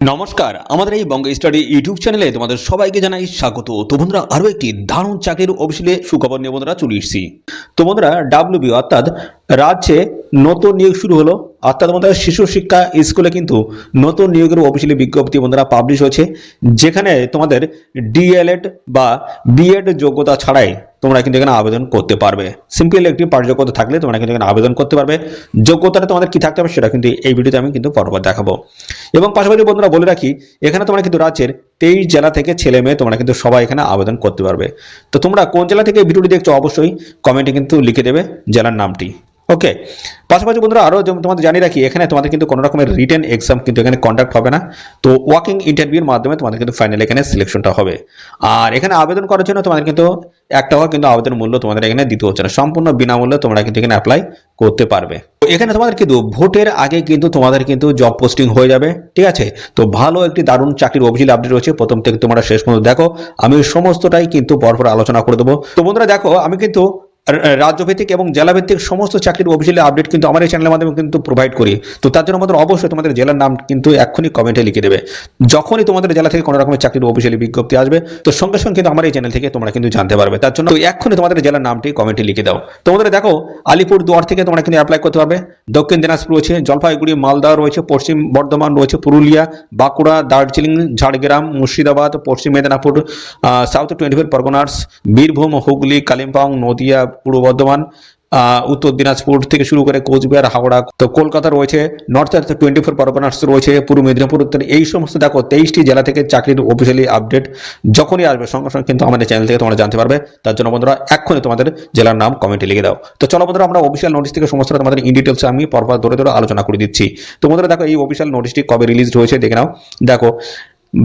নমস্কার, আমাদের এই বঙ্গ স্টাডি ইউটিউব চ্যানেলে তোমাদের সবাইকে জানাই স্বাগত। তো বন্ধুরা, আরও একটি দারুণ চাকরির অফিসিয়ালি সুখবর নিয়ে বন্ধুরা চলে এসেছি। তো বন্ধুরা, ডাব্লিউবিও অর্থাৎ রাজ্যে নতুন নিয়োগ শুরু হলো। অর্থাৎ বন্ধুরা, শিশু শিক্ষা স্কুলে কিন্তু নতুন নিয়োগের অফিসিয়ালি বিজ্ঞপ্তি বন্ধুরা পাবলিশ হয়েছে, যেখানে তোমাদের ডিএলএড বা বিএড যোগ্যতা ছাড়াই তোমরা কিন্তু এখানে আবেদন করতে পারবে। সিম্পল একটি পাঠ যোগ্যতা থাকলে তোমরা কিন্তু এখানে আবেদন করতে পারবে। যোগ্যতাটা তোমাদের কি থাকতে হবে সেটা কিন্তু এই ভিডিওতে আমি কিন্তু পরপর দেখাবো। এবং পাশাপাশি বন্ধুরা বলে রাখি, এখানে তোমরা কিন্তু রাজ্যের 23 জেলা থেকে ছেলে মেয়ে তোমরা কিন্তু সবাই এখানে আবেদন করতে পারবে। তো তোমরা কোন জেলা থেকে ভিডিওটি দেখছো অবশ্যই কমেন্টে কিন্তু লিখে দেবে জেলার নামটি। ওকে, পাশাপাশি বন্ধুরা আরও তোমাদের জানিয়ে রাখি, এখানে তোমাদের কিন্তু কোনো রকমের রিটেন এক্সাম কিন্তু এখানে কন্ডাক্ট হবে না। তো ওয়াকিং ইন্টারভিউর মাধ্যমে তোমাদের কিন্তু ফাইনাল এখানে সিলেকশনটা হবে। আর এখানে আবেদন করার জন্য তোমাদের কিন্তু 1 টাকা কিন্তু আবেদন মূল্য তোমাদের এখানে দিতে হচ্ছে না, সম্পূর্ণ বিনামূল্যে তোমরা কিন্তু এখানে অ্যাপ্লাই করতে পারবে। তো এখানে তোমাদের কিন্তু ভোটের আগে কিন্তু তোমাদের কিন্তু জব পোস্টিং হয়ে যাবে, ঠিক আছে। তো ভালো একটি দারুণ চাকরির অফিসিয়াল আপডেট রয়েছে, প্রথম থেকে তোমরা শেষ পর্যন্ত দেখো, আমি সমস্তটাই কিন্তু পরপর আলোচনা করে দেবো। তো বন্ধুরা দেখো, আমি কিন্তু রাজ্যভিত্তিক এবং জেলাভিত্তিক সমস্ত চাকরির অফিসিয়ালি আপডেট কিন্তু আমার এই চ্যানেলের মাধ্যমে কিন্তু প্রোভাইড করি। তো তার জন্য আমাদের অবশ্যই তোমাদের জেলার নাম কিন্তু এক্ষুনি কমেন্টে লিখে দেবে। যখনই তোমাদের জেলা থেকে কোনো রকমের চাকরির অফিসিয়ালি বিজ্ঞপ্তি আসবে, তো সঙ্গে সঙ্গে কিন্তু আমার এই চ্যানেল থেকে তোমরা কিন্তু জানতে পারবে। তার জন্য এক্ষুনি তোমাদের জেলার নামটি কমেন্টে লিখে দাও। তোমাদের দেখো, আলিপুরদুয়ার থেকে তোমরা কিন্তু অ্যাপ্লাই করতে পারবে, দক্ষিণ দিনাজপুর রয়েছে, জলপাইগুড়ি মালদা রয়েছে, পশ্চিম বর্ধমান রয়েছে, পুরুলিয়া, বাঁকুড়া, দার্জিলিং, ঝাড়গ্রাম, মুর্শিদাবাদ, পশ্চিম মেদিনীপুর, সাউথ 24 পরগনাস, বীরভূম, হুগলি, কালিম্পং, নদিয়া, পূর্ব বর্ধমান, উত্তর দিনাজপুর থেকে শুরু করে কোচবিহার, হাওড়া, তো কলকাতা রয়েছে, নর্থ 24 পরগনাস রয়েছে, পূর্ব মেদিনীপুর, উত্তর, এই সমস্ত দেখো 23টি জেলা থেকে চাকরির অফিসিয়ালি আপডেট যখনই আসবে সঙ্গে সঙ্গে কিন্তু আমাদের চ্যানেল থেকে তোমরা জানতে পারবে। তার জন্য বন্ধুরা এক্ষুনি তোমাদের জেলার নাম কমেন্টে লিখে দাও। তো চলো বন্ধুরা, আমরা অফিসিয়াল নোটিশ থেকে সমস্ত তোমাদের ইন ডিটেলস আমি পরপর ধরে ধরে আলোচনা করে দিচ্ছি। তো বন্ধুরা দেখো, এই অফিসিয়াল নোটিশটি কবে রিলিজ হয়েছে দেখে নাও। দেখো,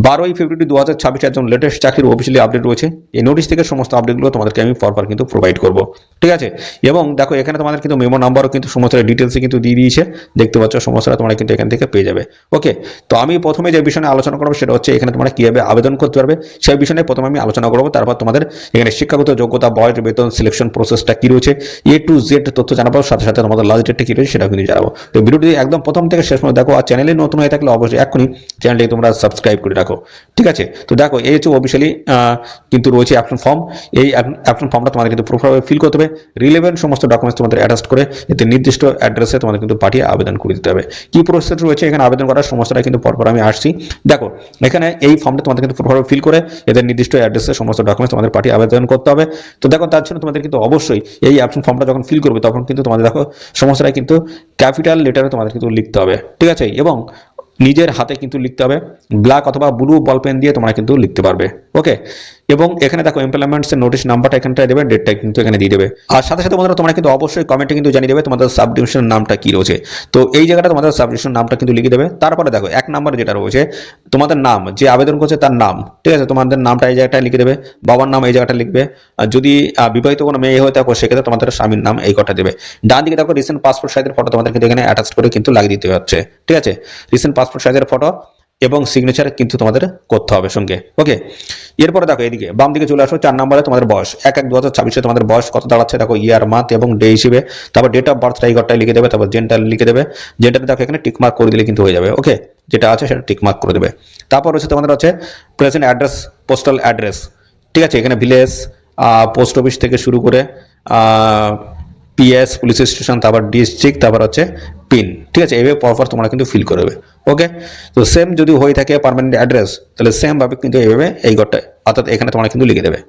12ই ফেব্রুয়ারি 2026 একজন লেটেস্ট চাকরির অফিসিয়ালি আপডেট রয়েছে। এই নোটিশ থেকে সমস্ত আপডেটগুলো তোমাদেরকে আমি পরপর কিন্তু প্রোভাইড করব, ঠিক আছে। এবং দেখো, এখানে তোমাদের কিন্তু মেমো নাম্বারও কিন্তু সমস্ত ডিটেলসে কিন্তু দিয়ে দিয়েছে, দেখতে পাচ্ছ সমস্তটা তোমরা কিন্তু এখান থেকে পেয়ে যাবে। ওকে, তো আমি প্রথমে যে বিষয়ে আলোচনা করবো সেটা হচ্ছে এখানে তোমরা কিভাবে আবেদন করতে পারবে সেই বিষয়ে প্রথমে আমি আলোচনা করবো। তারপর তোমাদের এখানে শিক্ষাগত যোগ্যতা, বয়স, বেতন, সিলেকশন প্রসেসটা কি রয়েছে, A to Z তথ্য জানাবো, সাথে সাথে তোমাদের লাস্ট ডেটটা কি রয়েছে সেটা কিন্তু জানাবো। তো ভিডিওটি একদম প্রথম থেকে শেষ পর্যন্ত দেখো। আর চ্যানেলে নতুন হয়ে থাকলে অবশ্যই এখনই চ্যানেলটি তোমরা সাবস্ক্রাইব করে রাখো, ঠিক আছে। তো দেখো, এই হচ্ছে অফিসিয়ালি কিন্তু রয়েছে অ্যাপ্লিকেশন ফর্ম। এই অ্যাপ্লিকেশন ফর্মটা তোমাদের কিন্তু প্রপারভাবে ফিল করতে হবে, রিলেভেন্ট সমস্ত ডকুমেন্টস তোমাদের অ্যাটাচ করে এতে নির্দিষ্ট অ্যাড্রেসে তোমাদের কিন্তু পাঠিয়ে আবেদন করে দিতে হবে। কি প্রসেস রয়েছে এখানে আবেদন করার সমস্তটা কিন্তু পরপর আমি আসছি। দেখো, এখানে এই ফর্মটা তোমাদের কিন্তু প্রপারভাবে ফিল করে এদের নির্দিষ্ট অ্যাড্রেসে সমস্ত ডকুমেন্টস তোমাদের পাঠিয়ে আবেদন করতে হবে। তো দেখো, তার জন্য তোমাদের কিন্তু অবশ্যই এই অ্যাপ্লিকেশন ফর্মটা যখন ফিল করবে তখন কিন্তু তোমাদের দেখো সমস্তটাই কিন্তু ক্যাপিটাল লেটারে তোমাদের কিন্তু লিখতে হবে, ঠিক আছে। এবং নিজের হাতে কিন্তু লিখতে হবে, ব্ল্যাক অথবা ব্লু বল পেন দিয়ে তোমরা কিন্তু লিখতে পারবে। ওকে, এবং এখানে দেখো এমপ্লয়মেন্টস এর নোটিশ নাম্বারটা এখানটায় দেবে, ডেটটা কিন্তু এখানে দিয়ে দেবে। আর সাথে সাথে বন্ধুরা তোমরা কিন্তু অবশ্যই কমেন্টে কিন্তু জানিয়ে দেবে তোমাদের সাব ডিভিশনের নামটা কি রয়েছে। তো এই জায়গাটা তোমাদের সাব ডিভিশন নামটা কিন্তু লিখে দেবে। তারপরে দেখো 1 নম্বরে যেটা রয়েছে তোমাদের নাম, যে আবেদন করছে তার নাম, ঠিক আছে। তোমাদের নামটা এই জায়গাটায় লিখে দেবে, বাবার নাম এই জায়গাটা লিখবে। আর যদি বিবাহিত কোনো মেয়ে হয়ে থাকো সেক্ষেত্রে তোমাদের স্বামীর নাম এই কটা দেবে। ডান দিকে দেখো রিসেন্ট পাসপোর্ট সাইজের ফটো তোমাদের কিন্তু এখানে অ্যাটাচ করে কিন্তু লাগিয়ে দিতে হচ্ছে, ঠিক আছে। রিসেন্ট পাসপোর্ট সাইজের ফটো এবং সিগনেচার কিন্তু তোমাদের করতে হবে সঙ্গে। ওকে, এরপরে দেখো এদিকে বাম দিকে চলে আসো, 4 নম্বরে তোমাদের বয়স, 1/1/2026 তোমাদের বয়স কত দাঁড়াচ্ছে দেখো, ইয়ার, মান্থ এবং ডে হিসেবে। তারপর ডেট অফ বার্থ এই ঘরটায় লিখে দেবে। তারপর জেন্ডার লিখে দেবে, জেন্ডারে দেখো এখানে টিক মার্ক করে দিলে কিন্তু হয়ে যাবে। ওকে, যেটা আছে সেটা টিক মার্ক করে দেবে। তারপর হচ্ছে তোমাদের হচ্ছে প্রেজেন্ট অ্যাড্রেস, পোস্টাল অ্যাড্রেস, ঠিক আছে। এখানে ভিলেজ, পোস্ট অফিস থেকে শুরু করে পিএস, পুলিশ স্টেশন, তারপর ডিস্ট্রিক্ট, তারপর হচ্ছে পিন, ঠিক আছে। এইভাবে পরপর তোমরা কিন্তু ফিল করবে। ওকে, তো সেম যদি হয়ে থাকে পার্মানেন্ট অ্যাড্রেস, তাহলে সেম ভাবে কিন্তু এইভাবে এই ঘরটায় অর্থাৎ এখানে তোমরা কিন্তু লিখে দেবে।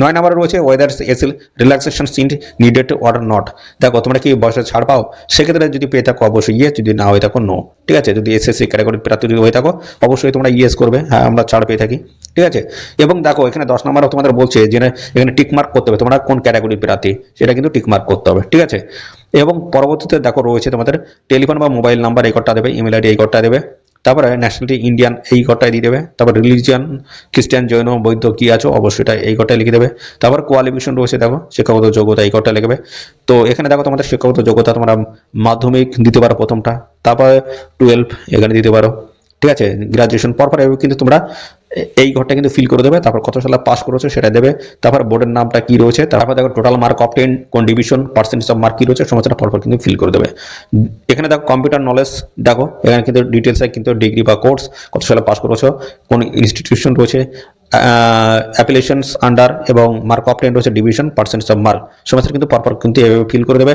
9 নম্বরে রয়েছে ওয়েদার এসিল রিল্যাক্সেশন সিন্ট নিডেড অর নট। দেখো, তোমরা কি বয়সে ছাড় পাও, সেক্ষেত্রে যদি পেয়ে থাকো অবশ্যই ইয়েস, যদি না হয়ে থাকো নো, ঠিক আছে। যদি এসএসসি ক্যাটাগরির প্রার্থী যদি হয়ে থাকো অবশ্যই তোমরা ইয়েস করবে, হ্যাঁ আমরা ছাড় পেয়ে থাকি, ঠিক আছে। এবং দেখো এখানে 10 নম্বরে তোমাদের বলছে যে এখানে টিক মার্ক করতে হবে তোমরা কোন ক্যাটাগরির প্রার্থী, সেটা কিন্তু টিক মার্ক করতে হবে, ঠিক আছে। এবং পরবর্তীতে দেখো রয়েছে তোমাদের টেলিফোন বা মোবাইল নাম্বার এই ঘরটা দেবে, ইমেল আইডি এই ঘরটা দেবে। তারপরে ন্যাশনালিটি ইন্ডিয়ান এই ঘরটায় দিয়ে দেবে। তারপর রিলিজিয়ান খ্রিস্টান, জৈন, বৌদ্ধ কি আছো অবশ্যই এটা এই ঘরটায় লিখে দেবে। তারপর কোয়ালিফিকেশন রয়েছে দেখো, শিক্ষাগত যোগ্যতা এই ঘরটা লিখবে। তো এখানে দেখো তোমাদের শিক্ষাগত যোগ্যতা তোমরা মাধ্যমিক দিতে পারো প্রথমটা, তারপরে 12 এখানে দিতে পারো, ঠিক আছে। গ্রাজুয়েশন পরপর কিন্তু তোমরা এই ঘরটা কিন্তু ফিল করে দেবে, তারপর কত সালে পাস করেছো সেটা দেবে, তারপর বোর্ডের নামটা কি রয়েছে, তারপর দেখো টোটাল মার্ক অফ 10 কোন ডিভিশন পার্সেন্টেজ অফ মার্ক কি রয়েছে সমস্তটা পরপর কিন্তু ফিল করে দেবে। এখানে দেখো কম্পিউটার নলেজ, দেখো এখানে কিন্তু ডিটেলসে কিন্তু ডিগ্রি বা কোর্স কত সালে পাস করেছো, কোন ইনস্টিটিউশন রয়েছে, অ্যাপ্লিকেশনস আন্ডার এবং মার্ক অফ 10 রয়েছে ডিভিশন পার্সেন্টেজ অফ মার্ক সমস্ত কিন্তু পরপর কিন্তু এভাবে ফিল করে দেবে।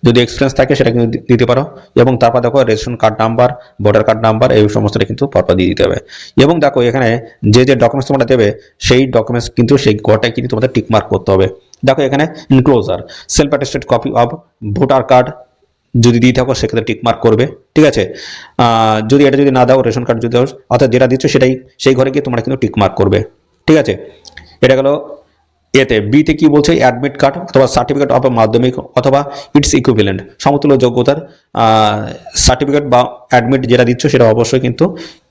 যদি এক্সপিরিয়েন্স থাকে সেটা কিন্তু দিতে পারো, এবং তারপর দেখো ration card number, voter card number এই সমস্তটা কিন্তু পরপর দিয়ে দিতে হবে। এবং দেখো এখানে যে যে ডকুমেন্টস তোমরা দেবে সেই ডকুমেন্টস কিন্তু সেই ঘরটায় কিন্তু তোমাদের টিক মার্ক করতে হবে। দেখো এখানে enclosure self attested copy of voter card যদি দিয়ে থাকো সেক্ষেত্রে টিক মার্ক করবে, ঠিক আছে। যদি এটা যদি না দাও, রেশন কার্ড যদি দাও, অর্থাৎ যেটা দিচ্ছ সেটাই সেই ঘরে গিয়ে তোমরা কিন্তু টিক মার্ক করবে, ঠিক আছে। এটা গেল এতে। বিতে কি বলছে, অ্যাডমিট কার্ড অথবা সার্টিফিকেট অফ মাধ্যমিক অথবা ইটস ইকুইভ্যালেন্ট সমতুল্য যোগ্যতার সার্টিফিকেট বা অ্যাডমিট যেটা দিচ্ছ সেটা অবশ্যই কিন্তু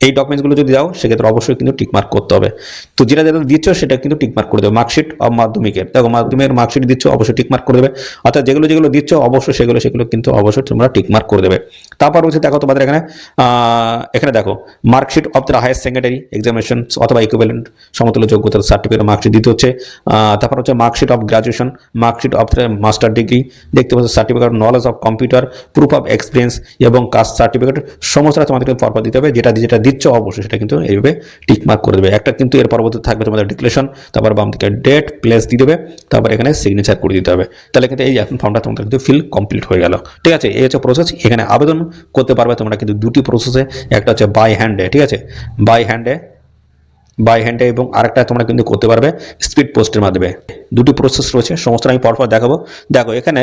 এই ডকুমেন্টসগুলো যদি দাও সেক্ষেত্রে অবশ্যই কিন্তু টিক মার্ক করতে হবে। তো যেটা যেটা দিচ্ছ সেটা কিন্তু টিক মার্ক করে দেবে। মার্কশিট অফ মাধ্যমিকের, দেখো মাধ্যমিকের মার্কশিট দিচ্ছ অবশ্যই টিক মার্ক করে দেবে, অর্থাৎ যেগুলো যেগুলো দিচ্ছ অবশ্যই সেগুলো কিন্তু অবশ্যই তোমরা টিক মার্ক করে দেবে। তারপর হচ্ছে দেখো তোমাদের এখানে দেখো marksheet of the higher secondary examination অথবা ইকুইভ্যালেন্ট সমতুল্য যোগ্যতার সার্টিফিকেট মার্কশিট দিতে হচ্ছে। তারপর হচ্ছে marksheet of graduation, marksheet of master degree, দেখতে পাচ্ছ certificate knowledge of computer, proof of experience এবং কাস্ট সার্টিফিকেট সমস্তটা তোমাদেরকে পরপর দিতে হবে। যেটা যেটা দিচ্ছ অবশ্যই সেটা কিন্তু এইভাবে টিক মার্ক করে দেবে। একটা কিন্তু এর পরবর্তী থাকবে তোমাদের ডিক্লারেশন, তারপর বাম দিকে ডেট প্লেস দিয়ে দেবে, তারপর এখানে সিগনেচার করে দিতে হবে। তাহলে কিন্তু এই এখন ফর্মটা তোমাদের কিন্তু ফিল কমপ্লিট হয়ে গেল, ঠিক আছে। এই হচ্ছে প্রসেস। এখানে আবেদন করতে পারবে তোমরা কিন্তু দুটি প্রসেসে, একটা হচ্ছে বাই হ্যান্ডে, ঠিক আছে, বাই হ্যান্ডে এবং আরেকটা তোমরা কিন্তু করতে পারবে স্পিড পোস্টের মাধ্যমে। দুটি প্রসেস রয়েছে, সমস্ত আমি পরপর দেখাবো। দেখো এখানে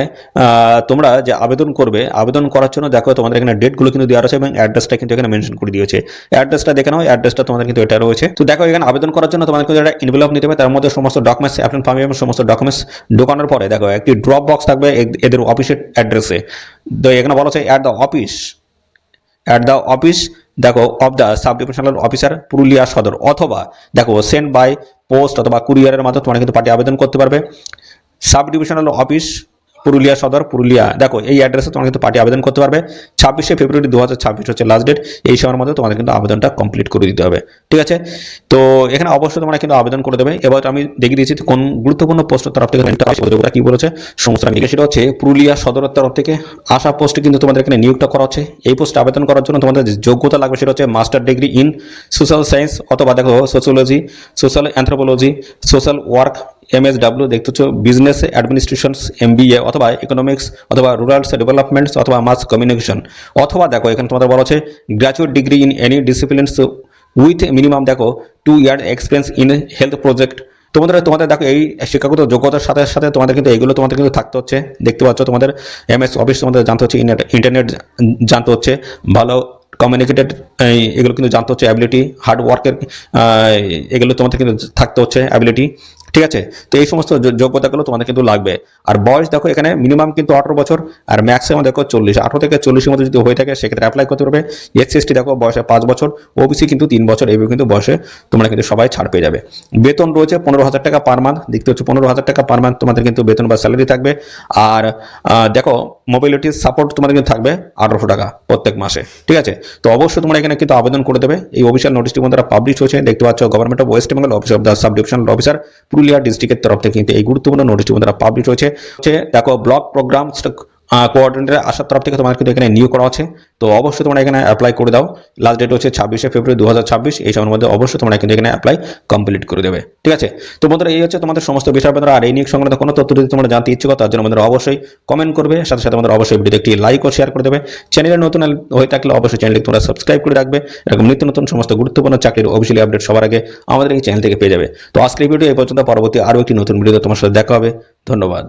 তোমরা যে আবেদন করবে, আবেদন করার জন্য দেখো তোমাদের এখানে ডেটগুলো কিন্তু দেওয়া আছে এবং অ্যাড্রেসটা কিন্তু এখানে মেনশন করে দিয়েছে। অ্যাড্রেসটা দেখে নাও, অ্যাড্রেসটা তোমাদের কিন্তু এটা রয়েছে। তো দেখো এখানে আবেদন করার জন্য তোমাদের কিন্তু একটা এনভেলপ নিতে হবে, তার মধ্যে সমস্ত ডকুমেন্টস অ্যাপ্লিকেন্ট পাবে এবং সমস্ত ডকুমেন্টস ঢোকানোর পরে দেখো একটি ড্রপ বক্স থাকবে এদের অফিসের অ্যাড্রেসে। তো এখানে বলা আছে অ্যাট দ্য অফিস দেখো of the sub divisional officer Purulia সদর, অথবা দেখো সেন্ড বাই পোস্ট অথবা কুরিয়ারের মাধ্যমে তোমরা কিন্তু পার্টি আবেদন করতে পারবে। সাব ডিভিশনাল অফিস পুরুলিয়া সদর পুরুলিয়া, দেখো এই অ্যাড্রেসে তোমরা কিন্তু পার্টি আবেদন করতে পারবে। 26শে ফেব্রুয়ারি 2026 হচ্ছে লাস্ট ডেট। এই সময়ের মধ্যে তোমাদের কিন্তু আবেদনটা কমপ্লিট করে দিতে হবে, ঠিক আছে। তো এখানে অবশ্যই তোমরা কিন্তু আবেদন করে দেবে। এবার আমি দেখিয়ে দিয়েছি কোন গুরুত্বপূর্ণ পোস্টের তরফ থেকে কি বলেছে সমস্ত। সেটা হচ্ছে পুরুলিয়া সদরের তরফ থেকে আসা পোস্টে কিন্তু তোমাদের এখানে নিয়োগটা করা হচ্ছে। এই পোস্টে আবেদন করার জন্য তোমাদের যে যোগ্যতা লাগবে সেটা হচ্ছে master degree in social science অথবা দেখো sociology, social anthropology, social work, MSW দেখতে হচ্ছে বিজনেস অ্যাডমিনিস্ট্রেশনস MBA অথবা ইকোনমিক্স অথবা রুরাল ডেভেলপমেন্টস অথবা মাস কমিউনিকেশন, অথবা দেখো এখানে তোমাদের বলা হচ্ছে graduate degree in any disciplines with minimum দেখো 2 year experience in health project. তোমাদের দেখো এই শিক্ষাগত যোগ্যতার সাথে সাথে তোমাদের কিন্তু এইগুলো তোমাদের কিন্তু থাকতে হচ্ছে। দেখতে পাচ্ছ তোমাদের MS অফিস তোমাদের জানতে হচ্ছে, ইন্টারনেট জানতে হচ্ছে, ভালো কমিউনিকেটেড এগুলো কিন্তু জানতে হচ্ছে, অ্যাবিলিটি হার্ড ওয়ার্কের এগুলো তোমাদের কিন্তু থাকতে হচ্ছে অ্যাবিলিটি, ঠিক আছে। তো এই সমস্ত যোগ্যতাগুলো তোমাদের কিন্তু লাগবে। আর বয়স দেখো এখানে মিনিমাম কিন্তু 18 বছর আর ম্যাক্সিমাম দেখো 40, 18 থেকে 40 এর মধ্যে যদি হয়ে থাকে সেক্ষেত্রে অ্যাপ্লাই করতে পারবে। SC/ST দেখো বয়সে 5 বছর, OBC কিন্তু 3 বছর, এইভাবে কিন্তু বয়সে তোমরা কিন্তু সবাই ছাড় পেয়ে যাবে। বেতন রয়েছে 15,000 টাকা পার মান্থ, দেখতে হচ্ছে 15,000 টাকা পার মান্থ তোমাদের কিন্তু বেতন বা স্যালারি থাকবে। আর দেখো মোবিলিটি সাপোর্ট তোমাদের কিন্তু থাকবে 1800 টাকা প্রত্যেক মাসে, ঠিক আছে। তো অবশ্যই তোমরা এখানে কিন্তু আবেদন করে দেবে। এই অফিসিয়াল নোটিশটি বন্ধুরা পাবলিশ হয়েছে, দেখতে পাচ্ছ government of West Bengal office of the sub divisional officer Purulia ডিস্ট্রিক্টের তরফ থেকে কিন্তু এই গুরুত্বপূর্ণ নোটিশটি বন্ধুরা পাবলিশ হয়েছে। দেখো ব্লক প্রোগ্রাম কোঅর্ডিনেটর আসার তরফ থেকে তোমাদের কিন্তু এখানে নিয়োগ করা আছে। তো অবশ্যই তোমরা এখানে অ্যাপ্লাই করে দাও। লাস্ট ডেট হচ্ছে 26শে ফেব্রুয়ারি 2026। এই সময়ের মধ্যে অবশ্যই তোমরা কিন্তু এখানে অ্যাপ্লাই কমপ্লিট করে দেবে, ঠিক আছে। তো বন্ধুরা এই হচ্ছে তোমাদের সমস্ত বিষয় বন্ধুরা। আর এই নিয়োগ সংক্রান্ত কোনো তথ্য যদি তোমরা জানতে ইচ্ছুক তার জন্য বন্ধুরা অবশ্যই কমেন্ট করবে, সাথে সাথে আমাদের অবশ্যই ভিডিওতে একটি লাইক ও শেয়ার করে দেবে। চ্যানেলে নতুন হয়ে থাকলে অবশ্যই চ্যানেলটি তোমরা সাবস্ক্রাইব করে রাখবে। এরকম নিত্য নতুন সমস্ত গুরুত্বপূর্ণ চাকরির অফিসিয়ালি আপডেট সবার আগে আমাদের এই চ্যানেল থেকে পেয়ে যাবে। তো আজকের ভিডিও এই পর্যন্ত, পরবর্তী আরও একটি নতুন ভিডিওতে তোমার সাথে দেখা হবে। ধন্যবাদ।